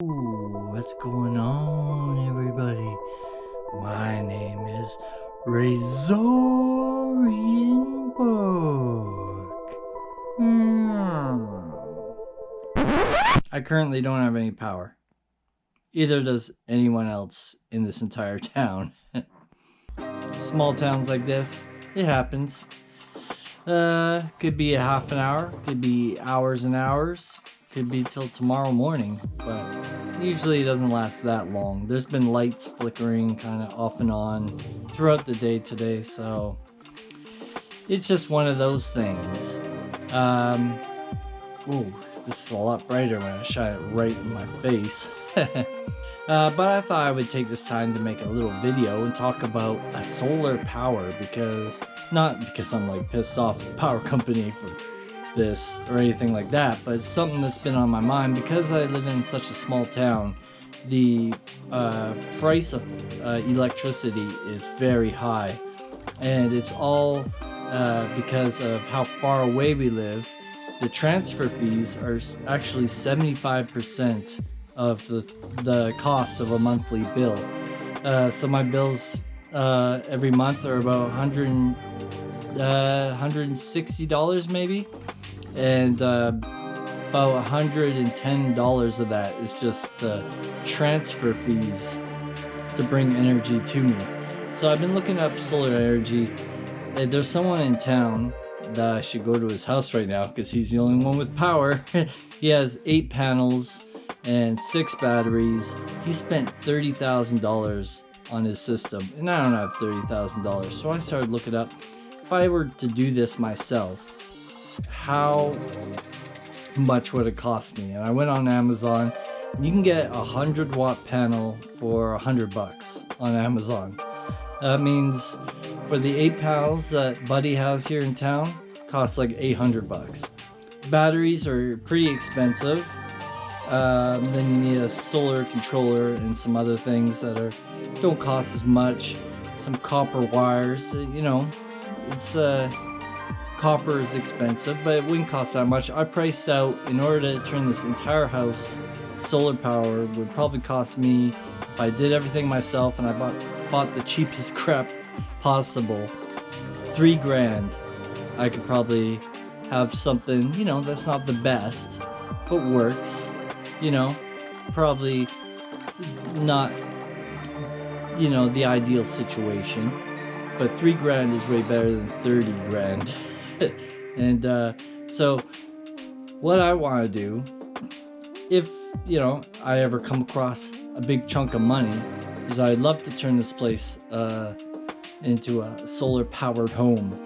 Ooh, what's going on, everybody? My name is Razorian Book. I currently don't have any power. Either does anyone else in this entire town. Small towns like this, it happens. Could be a half an hour, could be hours and hours, could be till tomorrow morning, but usually it doesn't last that long. There's been lights flickering kind of off and on throughout the day today, so it's just one of those things. Ooh, this is a lot brighter when I shine it right in my face. But I thought I would take this time to make a little video and talk about a solar power, not because I'm like pissed off at the power company for this or anything like that, but it's something that's been on my mind because I live in such a small town. The price of electricity is very high, and it's all because of how far away we live. The transfer fees are actually 75% of the cost of a monthly bill. So my bills every month are about $160 maybe, and about $110 of that is just the transfer fees to bring energy to me. So I've been looking up solar energy. There's someone in town that I should go to his house right now because he's the only one with power. He has 8 panels and 6 batteries. He spent $30,000 on his system, and I don't have $30,000. So I started looking up, if I were to do this myself, how much would it cost me? And I went on Amazon. You can get a 100-watt panel for $100 on Amazon. That means for the 8 panels that Buddy has here in town, costs like $800. Batteries are pretty expensive. Then you need a solar controller and some other things that don't cost as much. Some copper wires, it's copper is expensive, but it wouldn't cost that much. I priced out, in order to turn this entire house solar power, would probably cost me, if I did everything myself and I bought the cheapest crap possible, $3,000. I could probably have something, that's not the best, but works. Probably not, the ideal situation, but $3,000 is way better than $30,000. And so what I want to do, if I ever come across a big chunk of money, is I'd love to turn this place into a solar powered home.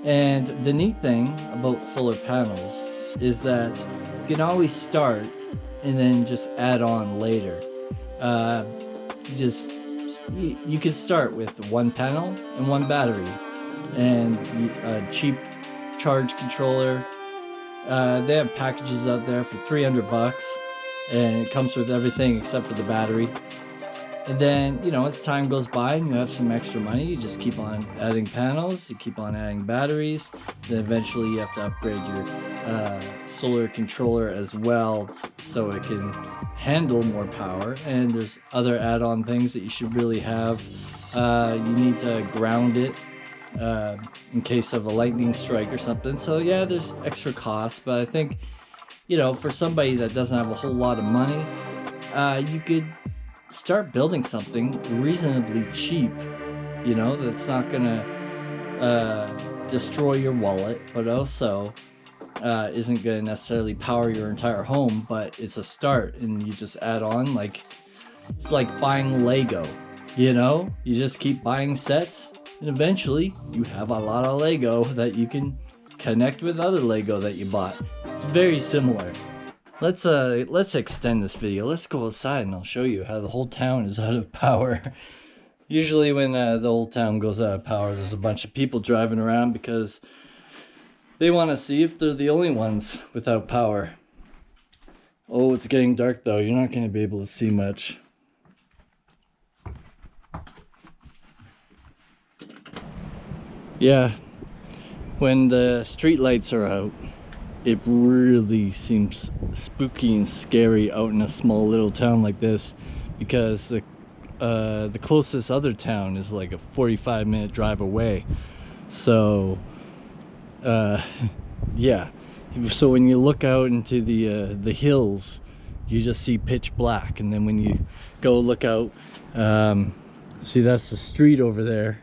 And the neat thing about solar panels is that you can always start and then just add on later. You can start with 1 panel and 1 battery and a cheap charge controller. They have packages out there for $300, and it comes with everything except for the battery. And then, as time goes by and you have some extra money, you just keep on adding panels, you keep on adding batteries. Then eventually you have to upgrade your solar controller as well, so it can handle more power. And there's other add-on things that you should really have. You need to ground it in case of a lightning strike or something. So yeah, there's extra costs, but I think, for somebody that doesn't have a whole lot of money, you could start building something reasonably cheap, that's not gonna destroy your wallet, but also isn't gonna necessarily power your entire home, but it's a start, and you just add on. It's like buying Lego, you just keep buying sets, and eventually you have a lot of Lego that you can connect with other Lego that you bought. It's very similar. Let's extend this video. Let's go outside and I'll show you how the whole town is out of power. Usually when the whole town goes out of power, there's a bunch of people driving around because they want to see if they're the only ones without power. Oh, it's getting dark though. You're not going to be able to see much. Yeah, when the street lights are out, it really seems spooky and scary out in a small little town like this, because the closest other town is like a 45-minute drive away. So yeah, so when you look out into the hills, you just see pitch black, and then when you go look out, see, that's the street over there,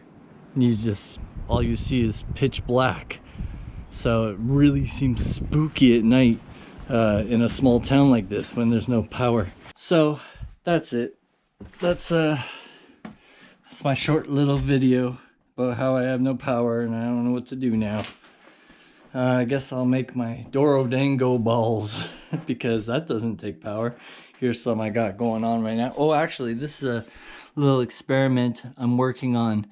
and you just, all you see is pitch black. So it really seems spooky at night in a small town like this when there's no power. So that's it. That's my short little video about how I have no power and I don't know what to do now. I guess I'll make my Doro Dango balls because that doesn't take power. Here's some I got going on right now. Oh, actually, this is a little experiment I'm working on.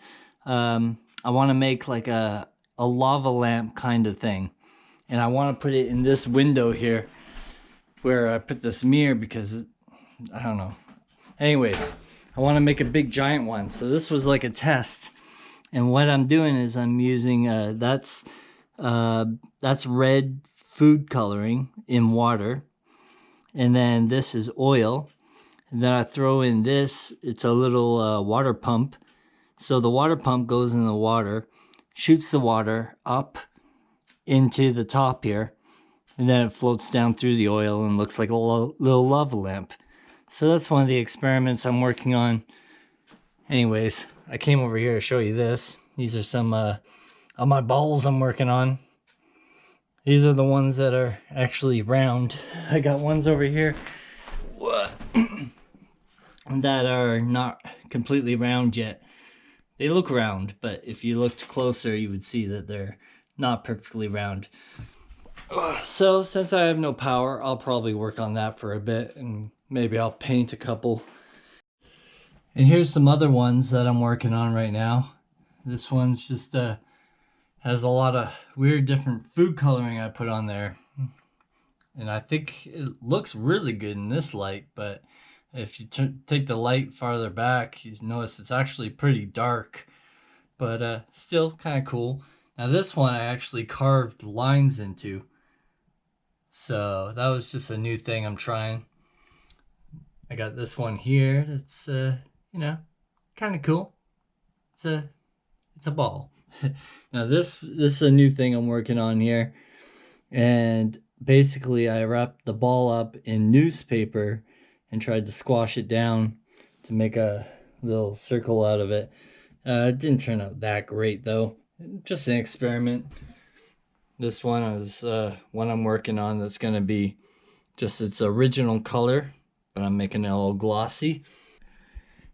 I want to make like a lava lamp kind of thing, and I want to put it in this window here where I put this mirror because I don't know. Anyways, I want to make a big giant one. So this was like a test, and what I'm doing is I'm using that's red food coloring in water, and then this is oil, and then I throw in this. It's a little water pump. So the water pump goes in the water, shoots the water up into the top here, and then it floats down through the oil and looks like a little lava lamp. So that's one of the experiments I'm working on. Anyways, I came over here to show you this. These are some of my balls I'm working on. These are the ones that are actually round. I got ones over here that are not completely round yet. They look round, but if you looked closer, you would see that they're not perfectly round. So since I have no power, I'll probably work on that for a bit, and maybe I'll paint a couple. And here's some other ones that I'm working on right now. This one's just has a lot of weird different food coloring I put on there. And I think it looks really good in this light, but if you take the light farther back, you notice it's actually pretty dark, but still kind of cool. Now this one I actually carved lines into, so that was just a new thing I'm trying. I got this one here that's you know, kind of cool. It's a ball. Now this is a new thing I'm working on here, and basically I wrapped the ball up in newspaper and tried to squash it down to make a little circle out of it. It didn't turn out that great though. Just an experiment. This one is one I'm working on that's gonna be just its original color, but I'm making it all glossy.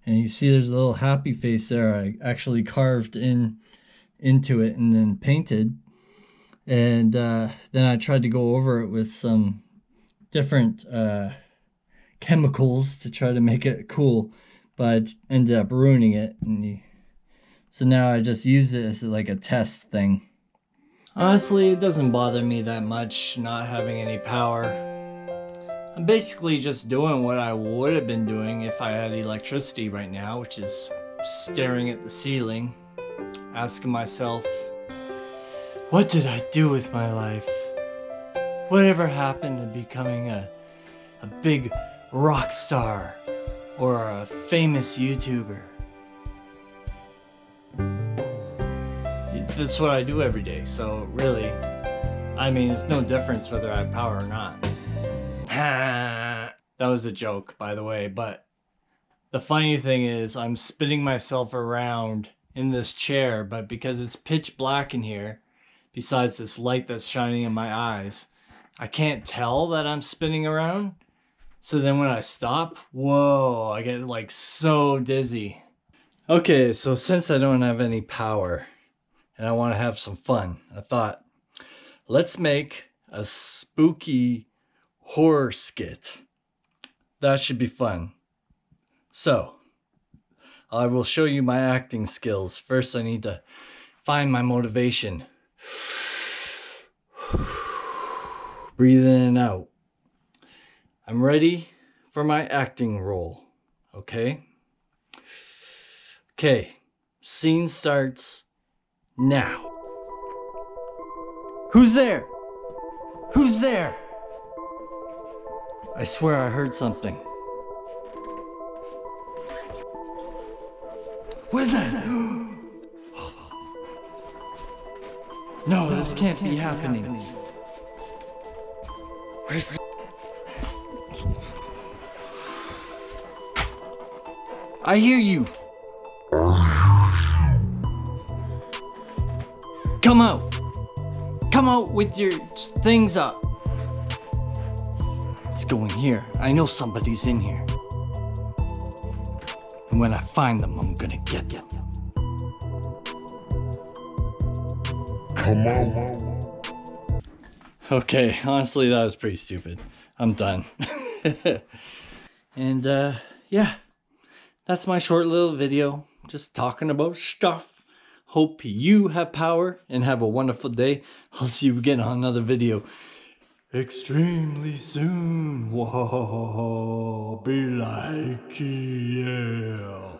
And you see there's a little happy face there. I actually carved into it and then painted. And then I tried to go over it with some different chemicals to try to make it cool, but I ended up ruining it. So now I just use it as like a test thing. Honestly, it doesn't bother me that much not having any power. I'm basically just doing what I would have been doing if I had electricity right now, which is staring at the ceiling, asking myself, what did I do with my life? Whatever happened to becoming a big rock star or a famous YouTuber? That's what I do every day, so really, I mean, there's no difference whether I have power or not. That was a joke, by the way, but the funny thing is I'm spinning myself around in this chair, but because it's pitch black in here, besides this light that's shining in my eyes, I can't tell that I'm spinning around. So then when I stop, whoa, I get like so dizzy. Okay, so since I don't have any power and I want to have some fun, I thought, let's make a spooky horror skit. That should be fun. So, I will show you my acting skills. First, I need to find my motivation. Breathe in and out. I'm ready for my acting role. Okay? Okay, scene starts now. Who's there? Who's there? I swear I heard something. What is that? No, this can't be happening. Where's... I hear you. Come out. Come out with your things up. Let's go in here. I know somebody's in here. And when I find them, I'm gonna get them. Come on. Okay, honestly, that was pretty stupid. I'm done. And yeah, that's my short little video. Just talking about stuff. Hope you have power and have a wonderful day. I'll see you again on another video extremely soon. Whoa, be like, yeah.